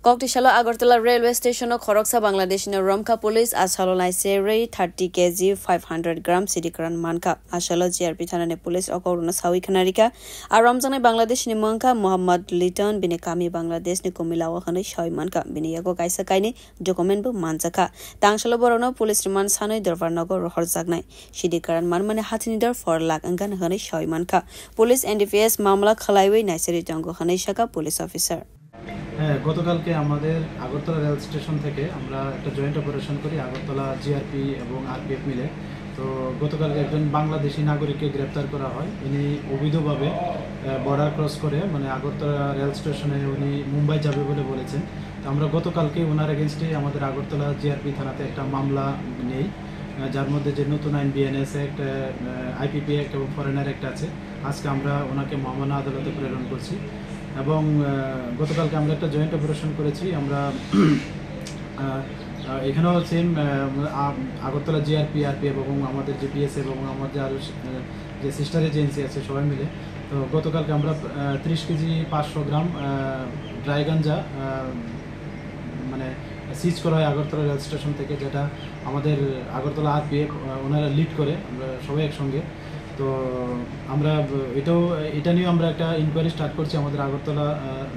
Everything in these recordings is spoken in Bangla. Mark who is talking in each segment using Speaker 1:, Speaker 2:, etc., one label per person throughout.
Speaker 1: Koktishala Agartala railway station of Khoroksa Bangladesh in Romka police as Halonai Ray 30 kg 500 gram Sidikaran Manka Ashala GRP Tanane police Okoruna Sawi Kanarika Aramzane Bangladesh ni Manka Muhammad Liton Binekami Bangladesh ni Kumilawa Hane Shoy Manka Biniago Kaisa Kaini document bu Manzaka Tangshala Borono police remand Sanoi Dervarnago Rohor Zagnai Sidikaran Manmane Hatinidar for Lak Angan Hane Shoy Manka Police NDPS Mamla Khalaiwe Naiseri Tango Hane Shaka police officer
Speaker 2: গতকালকে আমাদের আগরতলা রেল স্টেশন থেকে আমরা একটা জয়েন্ট অপারেশন করি আগরতলা জিআরপি এবং আরপিএফ মিলে তো গতকালকে একজন বাংলাদেশি নাগরিককে গ্রেফতার করা হয় ইনি অবৈধভাবে বর্ডার ক্রস করে মানে আগরতলা রেল স্টেশনে উনি মুম্বাই যাবে বলে বলেছেন তো আমরা গতকালকে ওনার এগেইনস্টে আমাদের আগরতলা জিআরপি থানাতে একটা মামলা নেই যার মধ্যে যে নতুন আইন বিএনএস অ্যাক্ট আইপিপি অ্যাক্ট এবং ফরেনার অ্যাক্ট আছে আজকে আমরা ওনাকে মহামান্য আদালতে প্রেরণ করছি এবং গতকালকে আমরা একটা জয়েন্ট অপারেশন করেছি আমরা এখানেও সেম আগরতলা জিআরপি আরপিএফ এবং আমাদের জিপিএস এবং আমাদের আরও যে সিস্টার এজেন্সি আছে সবাই মিলে তো গতকালকে আমরা 30 কেজি 500 গ্রাম ড্রাই গাঞ্জা মানে সিজ করা হয় আগরতলা রেল স্টেশন থেকে যেটা আমাদের আগরতলা আরপিএফ ওনারা লিড করে আমরা সবাই একসঙ্গে তো আমরা এটা নিয়ে আমরা একটা ইনকোয়ারি স্টার্ট করছি আমাদের আগরতলা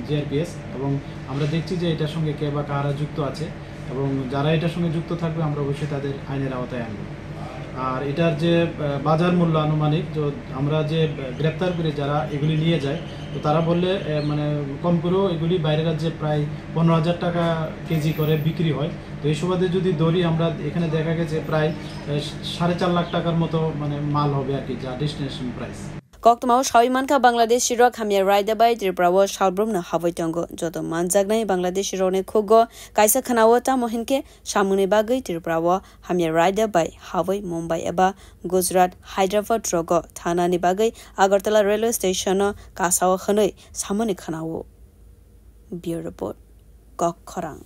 Speaker 2: জিআরপিএস এবং আমরা দেখছি যে এটার সঙ্গে কে বা কারা যুক্ত আছে এবং যারা এটার সঙ্গে যুক্ত থাকবে আমরা অবশ্যই তাদের আইনের আওতায় আনব আর এটার যে বাজার মূল্য আনুমানিক আমরা যে গ্রেপ্তার করে যারা এগুলি নিয়ে যায় তো তারা বললে মানে কম করেও এগুলি বাইরের রাজ্যে প্রায় 15,000 টাকা কেজি করে বিক্রি হয় তো এই সুবাদে যদি ধরি আমরা এখানে দেখা গেছে প্রায় 4.5 লাখ টাকার মতো মানে মাল হবে আর কি যা destination price
Speaker 1: Koktmao Shawimanka Bangladesh Shiro Khamia Raida by Triprawo Shalbrumna Havoitongo Joto Manzagnai Bangladesh Rone Kogo Kaisa Khanawata Mohinke Shamune Bagai Triprawo Hamia Raida by Havoi Mumbai Eba Gujarat Hyderabad Trogo Thana ni Bagai Agartala Railway Station Kasawa Khanoi Samone Khanawo Bureau Report Kok Khorang